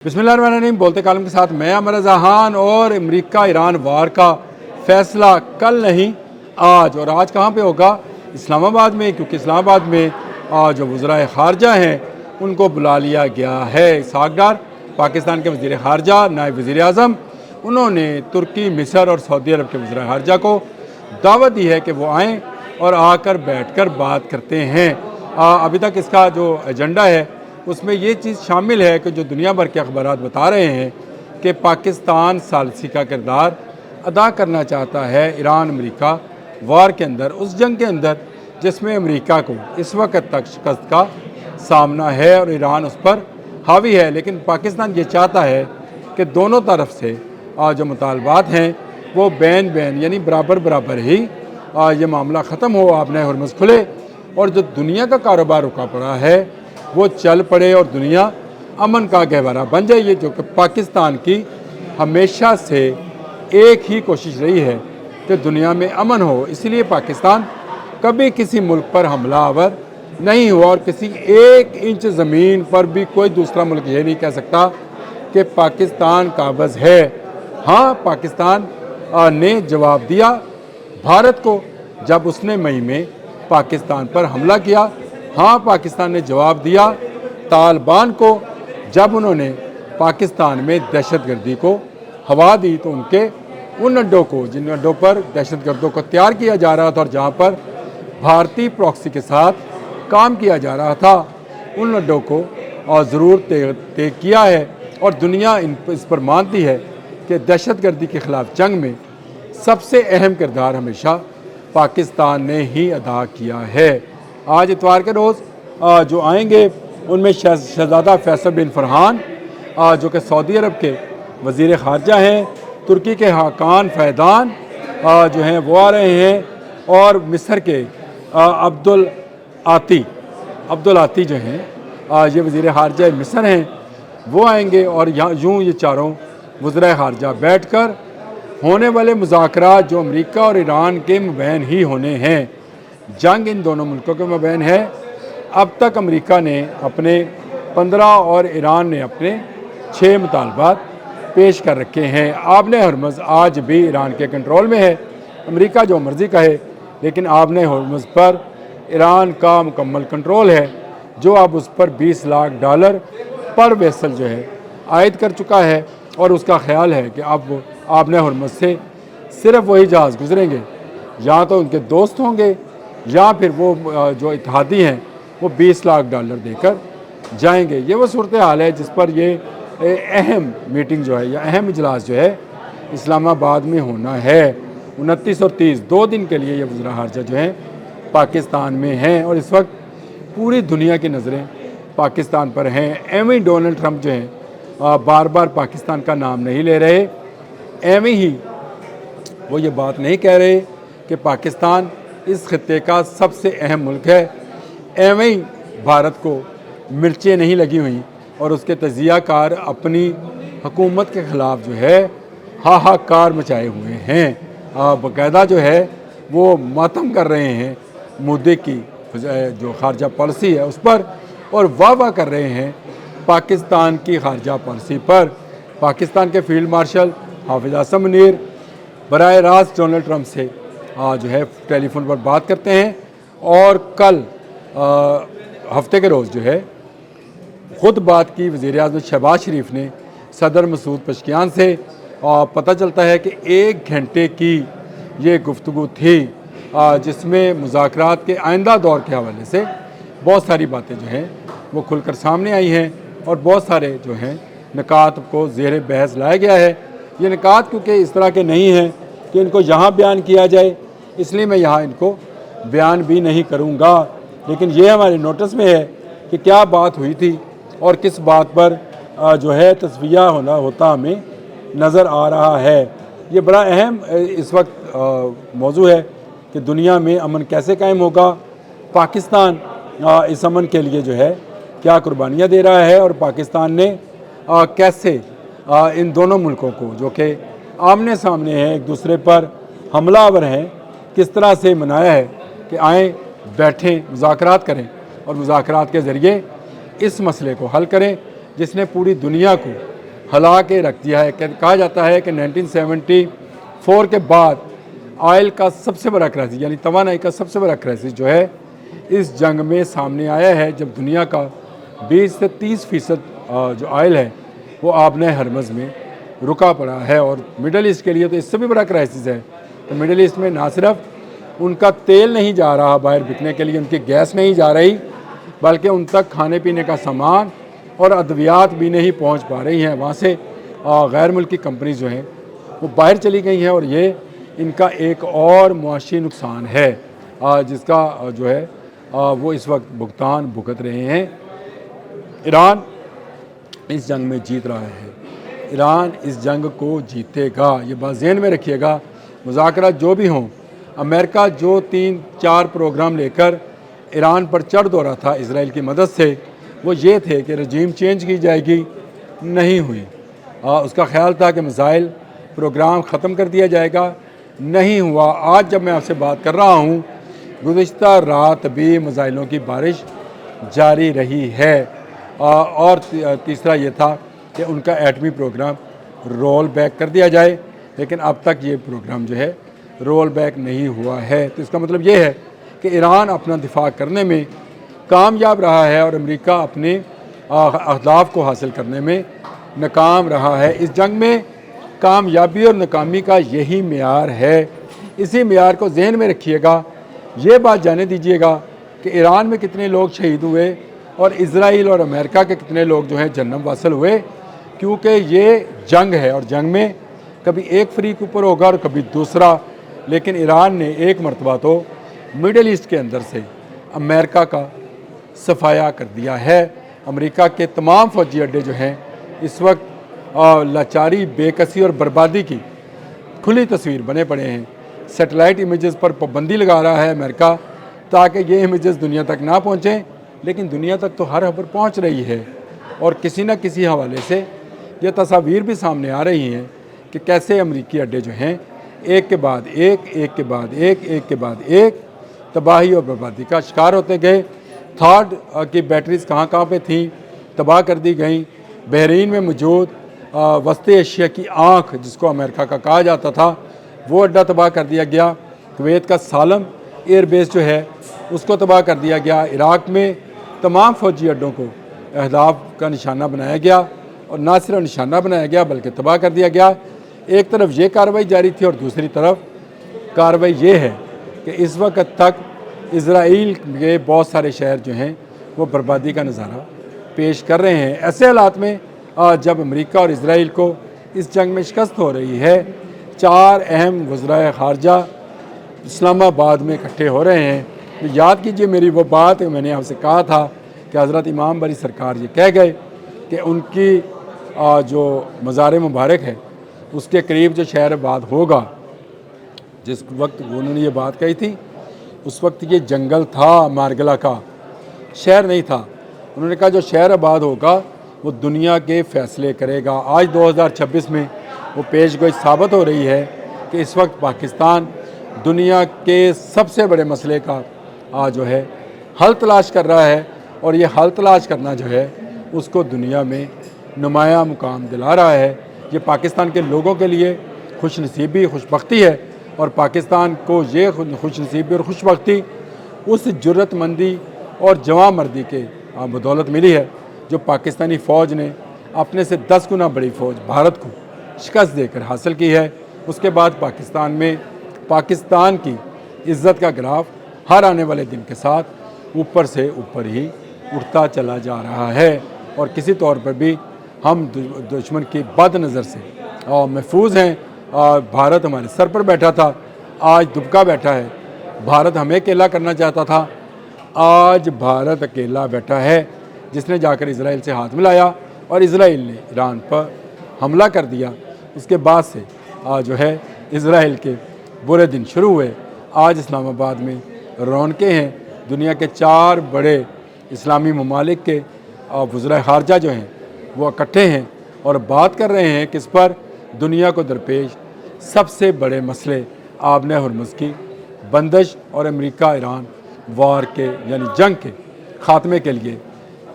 बिस्मिल्लाहिर्रहमानिर्रहीम। बोलते कालम के साथ मैं अमर रज़ा खान। और अमेरिका ईरान वार का फ़ैसला कल नहीं आज, और आज कहाँ पे होगा? इस्लामाबाद में, क्योंकि इस्लामाबाद में जो वज़राए ख़ारजा हैं उनको बुला लिया गया है। इसहाक़ डार पाकिस्तान के वज़ीर ख़ारजा, नायब वज़ीर आज़म, उन्होंने तुर्की, मिस्र और सऊदी अरब के वज़राए ख़ारजा को दावत दी है कि वो आएँ और आकर बैठ कर बात करते हैं। अभी तक इसका जो एजेंडा है उसमें ये चीज़ शामिल है कि जो दुनिया भर के अखबारात बता रहे हैं कि पाकिस्तान सालसी का किरदार अदा करना चाहता है ईरान अमेरिका वार के अंदर, उस जंग के अंदर जिसमें अमेरिका को इस वक्त तक शिकस्त का सामना है और ईरान उस पर हावी है। लेकिन पाकिस्तान ये चाहता है कि दोनों तरफ से जो मुतालबात हैं वो बैन बैन यानी बराबर बराबर ही ये मामला ख़त्म हो, आपने हरमुज़ खुले और जो दुनिया का कारोबार रुका पड़ा है वो चल पड़े और दुनिया अमन का गहवारा बन जाए। ये जो कि पाकिस्तान की हमेशा से एक ही कोशिश रही है कि दुनिया में अमन हो, इसलिए पाकिस्तान कभी किसी मुल्क पर हमलावर नहीं हुआ और किसी एक इंच ज़मीन पर भी कोई दूसरा मुल्क ये नहीं कह सकता कि पाकिस्तान काबिज़ है। हाँ, पाकिस्तान ने जवाब दिया भारत को जब उसने मई में पाकिस्तान पर हमला किया। हाँ, पाकिस्तान ने जवाब दिया तालिबान को जब उन्होंने पाकिस्तान में दहशतगर्दी को हवा दी, तो उनके उन अड्डों को, जिन अड्डों पर दहशतगर्दों को तैयार किया जा रहा था और जहाँ पर भारतीय प्रॉक्सी के साथ काम किया जा रहा था, उन अड्डों को ज़रूर तय किया है। और दुनिया इस पर मानती है कि दहशतगर्दी के ख़िलाफ़ जंग में सबसे अहम किरदार हमेशा पाकिस्तान ने ही अदा किया है। आज इतवार के रोज़ जो आएंगे उनमें शहज़ादा फैसल बिन फरहान जो कि सऊदी अरब के वज़ीर ख़ारजा हैं, तुर्की के हाकान फ़ैदान जो हैं वो आ रहे हैं, और मिस्र के अब्दुल आती जो हैं ये वज़ीर ख़ारजा मिस्र हैं, वो आएंगे। और यहाँ यूँ ये चारों वज़राए ख़ारजा बैठ कर होने वाले मुज़ाकरात जो अमेरिका और ईरान के मबैन ही होने हैं, जंग इन दोनों मुल्कों के मबैन है। अब तक अमेरिका ने अपने 15 और ईरान ने अपने 6 मुतालबात पेश कर रखे हैं। आपने हरमुज़ आज भी ईरान के कंट्रोल में है, अमेरिका जो मर्ज़ी कहे, लेकिन आपने हरमुज़ पर ईरान का मुकम्मल कंट्रोल है, जो अब उस पर $20 लाख पर वेसल जो है आयद कर चुका है। और उसका ख्याल है कि अब आपने हरमुज़ से सिर्फ वही जहाज़ गुजरेंगे, या तो उनके दोस्त होंगे या फिर वो जो इत्तेहादी हैं वो $20 लाख देकर जाएंगे। ये वो सूरत हाल है जिस पर ये अहम मीटिंग जो है या अहम इजलास जो है इस्लामाबाद में होना है। 29 और 30 2 दिन के लिए ये वज़ीर ख़ारजा जो हैं पाकिस्तान में हैं, और इस वक्त पूरी दुनिया की नज़रें पाकिस्तान पर हैं। एवं ही डोनाल्ड ट्रंप जो हैं बार बार पाकिस्तान का नाम नहीं ले रहे, एवं ही वो ये बात नहीं कह रहे कि पाकिस्तान इस खित्ते का सबसे अहम मुल्क है। एवं ही भारत को मिर्चें नहीं लगी हुई और उसके तजियाकार अपनी हुकूमत के ख़िलाफ़ जो है हाहाकार मचाए हुए हैं, बाकायदा जो है वो मातम कर रहे हैं मोदी की जो ख़ारजा पॉलिसी है उस पर, और वाह कर रहे हैं पाकिस्तान की ख़ारजा पॉलिसी पर। पाकिस्तान के फील्ड मार्शल हाफिज़ असम मुनीर बराह रास्त डोनाल्ड ट्रंप से जो है टेलीफोन पर बात करते हैं, और कल हफ्ते के रोज़ जो है ख़ुद बात की वज़ीर आज़म शहबाज शरीफ ने सदर मसूद पशकियान से, और पता चलता है कि 1 घंटे की ये गुफ्तगू थी जिसमें मुज़ाकरात के आइंदा दौर के हवाले से बहुत सारी बातें जो हैं वो खुलकर सामने आई हैं, और बहुत सारे जो हैं निकात को ज़ेर बहस लाया गया है। ये निकात क्योंकि इस तरह के नहीं हैं कि इनको यहाँ बयान किया जाए, इसलिए मैं यहाँ इनको बयान भी नहीं करूँगा, लेकिन ये हमारे नोटिस में है कि क्या बात हुई थी और किस बात पर जो है तस्वीया होता हमें नज़र आ रहा है। ये बड़ा अहम इस वक्त मौजू है कि दुनिया में अमन कैसे कायम होगा, पाकिस्तान इस अमन के लिए जो है क्या कुर्बानियाँ दे रहा है, और पाकिस्तान ने कैसे इन दोनों मुल्कों को जो कि आमने सामने हैं, एक दूसरे पर हमलावर हैं, किस तरह से मनाया है कि आएँ बैठें मुज़ाकरात करें और मुज़ाकरात के ज़रिए इस मसले को हल करें जिसने पूरी दुनिया को ہلا کے رکھ دیا ہے۔ کہا جاتا ہے کہ 1974 کے بعد آئل کا سب سے بڑا کرائسس، یعنی توانائی کا سب سے بڑا کرائسس جو ہے اس جنگ میں سامنے آیا ہے، جب دنیا کا 20 سے 30% جو آئل ہے وہ آبنۂ ہرمز میں رکا پڑا ہے، اور مڈل ایسٹ کے لیے تو اس سے بھی بڑا کرائسس ہے۔ تو مڈل ایسٹ میں نہ صرف ان کا تیل نہیں جا رہا باہر بکنے کے لیے، ان کی گیس نہیں جا رہی، بلکہ ان تک کھانے پینے کا سامان اور ادویات بھی نہیں پہنچ پا رہی ہیں۔ وہاں سے غیر ملکی کمپنیز جو ہیں وہ باہر چلی گئی ہیں، اور یہ ان کا ایک اور معاشی نقصان ہے جس کا جو ہے وہ اس وقت بھگت رہے ہیں۔ ایران اس جنگ میں جیت رہا ہے، ایران اس جنگ کو جیتے گا، یہ بات ذہن میں رکھیے گا۔ مذاکرات جو بھی ہوں، امریکہ جو 3-4 پروگرام لے کر ایران پر چڑھ دوڑا تھا اسرائیل کی مدد سے، وہ یہ تھے کہ رجیم چینج کی جائے گی، نہیں ہوئی۔ اس کا خیال تھا کہ میزائل پروگرام ختم کر دیا جائے گا، نہیں ہوا۔ آج جب میں آپ سے بات کر رہا ہوں، گزشتہ رات بھی میزائلوں کی بارش جاری رہی ہے، اور تیسرا یہ تھا کہ ان کا ایٹمی پروگرام رول بیک کر دیا جائے، لیکن اب تک یہ پروگرام جو ہے رول بیک نہیں ہوا ہے۔ تو اس کا مطلب یہ ہے کہ ایران اپنا دفاع کرنے میں کامیاب رہا ہے، اور امریکہ اپنے اہداف کو حاصل کرنے میں ناکام رہا ہے۔ اس جنگ میں کامیابی اور ناکامی کا یہی معیار ہے، اسی معیار کو ذہن میں رکھیے گا۔ یہ بات جانے دیجیے گا کہ ایران میں کتنے لوگ شہید ہوئے اور اسرائیل اور امریکہ کے کتنے لوگ جو ہیں جنم واصل ہوئے، کیونکہ یہ جنگ ہے، اور جنگ میں کبھی ایک فریق اوپر ہوگا اور کبھی دوسرا، لیکن ایران نے ایک مرتبہ تو مڈل ایسٹ کے اندر سے امریکہ کا صفایا کر دیا ہے۔ امریکہ کے تمام فوجی اڈے جو ہیں اس وقت لاچاری، بے کسی اور بربادی کی کھلی تصویر بنے پڑے ہیں۔ سیٹلائٹ امیجز پر پابندی لگا رہا ہے امریکہ تاکہ یہ امیجز دنیا تک نہ پہنچیں، لیکن دنیا تک تو ہر خبر پہنچ رہی ہے، اور کسی نہ کسی حوالے سے یہ تصاویر بھی سامنے آ رہی ہیں کہ کیسے امریکی اڈے جو ہیں ایک کے بعد ایک، ایک کے بعد ایک، ایک کے بعد ایک تباہی اور بربادی کا شکار ہوتے گئے۔ تھاڈ کی بیٹریز کہاں کہاں پہ تھیں، تباہ کر دی گئیں۔ بحرین میں موجود وسطی ایشیا کی آنکھ جس کو امریکہ کا کہا جاتا تھا، وہ اڈا تباہ کر دیا گیا۔ کویت کا سالم ایئر بیس جو ہے اس کو تباہ کر دیا گیا۔ عراق میں تمام فوجی اڈوں کو اہداف کا نشانہ بنایا گیا، اور نہ صرف نشانہ بنایا گیا بلکہ تباہ کر دیا گیا۔ ایک طرف یہ کارروائی جاری تھی، اور دوسری طرف کارروائی یہ ہے کہ اس وقت تک اسرائیل کے بہت سارے شہر جو ہیں وہ بربادی کا نظارہ پیش کر رہے ہیں۔ ایسے حالات میں جب امریکہ اور اسرائیل کو اس جنگ میں شکست ہو رہی ہے، 4 اہم وزرائے خارجہ اسلام آباد میں اکٹھے ہو رہے ہیں۔ یاد کیجئے میری وہ بات میں نے آپ سے کہا تھا کہ حضرت امام باری سرکار یہ کہہ گئے کہ ان کی جو مزار مبارک ہے اس کے قریب جو شہر آباد ہوگا، جس وقت انہوں نے یہ بات کہی تھی اس وقت یہ جنگل تھا، مارگلا کا شہر نہیں تھا۔ انہوں نے کہا جو شہر آباد ہوگا وہ دنیا کے فیصلے کرے گا۔ آج 2026 میں وہ پیش گوئی ثابت ہو رہی ہے کہ اس وقت پاکستان دنیا کے سب سے بڑے مسئلے کا جو ہے حل تلاش کر رہا ہے، اور یہ حل تلاش کرنا جو ہے اس کو دنیا میں نمایاں مقام دلا رہا ہے۔ یہ پاکستان کے لوگوں کے لیے خوش نصیبی، خوش بختی ہے، اور پاکستان کو یہ خوش نصیبی اور خوش بختی اس جرت مندی اور جواں مردی کے بدولت ملی ہے جو پاکستانی فوج نے اپنے سے 10 گنا بڑی فوج بھارت کو شکست دے کر حاصل کی ہے۔ اس کے بعد پاکستان میں پاکستان کی عزت کا گراف ہر آنے والے دن کے ساتھ اوپر سے اوپر ہی اٹھتا چلا جا رہا ہے، اور کسی طور پر بھی ہم دشمن کی بد نظر سے محفوظ ہیں۔ بھارت ہمارے سر پر بیٹھا تھا، آج دبکا بیٹھا ہے۔ بھارت ہمیں اکیلا کرنا چاہتا تھا، آج بھارت اکیلا بیٹھا ہے، جس نے جا کر اسرائیل سے ہاتھ ملایا، اور اسرائیل نے ایران پر حملہ کر دیا۔ اس کے بعد سے جو ہے اسرائیل کے برے دن شروع ہوئے۔ آج اسلام آباد میں رونقیں ہیں، دنیا کے 4 بڑے اسلامی ممالک کے وزرائے خارجہ جو ہیں وہ اکٹھے ہیں اور بات کر رہے ہیں کس پر، دنیا کو درپیش سب سے بڑے مسئلے آبنۂ ہرمز کی بندش اور امریکہ ایران وار کے یعنی جنگ کے خاتمے کے لیے۔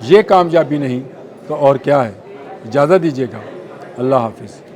یہ کامیابی نہیں تو اور کیا ہے؟ اجازت دیجیے گا، اللہ حافظ.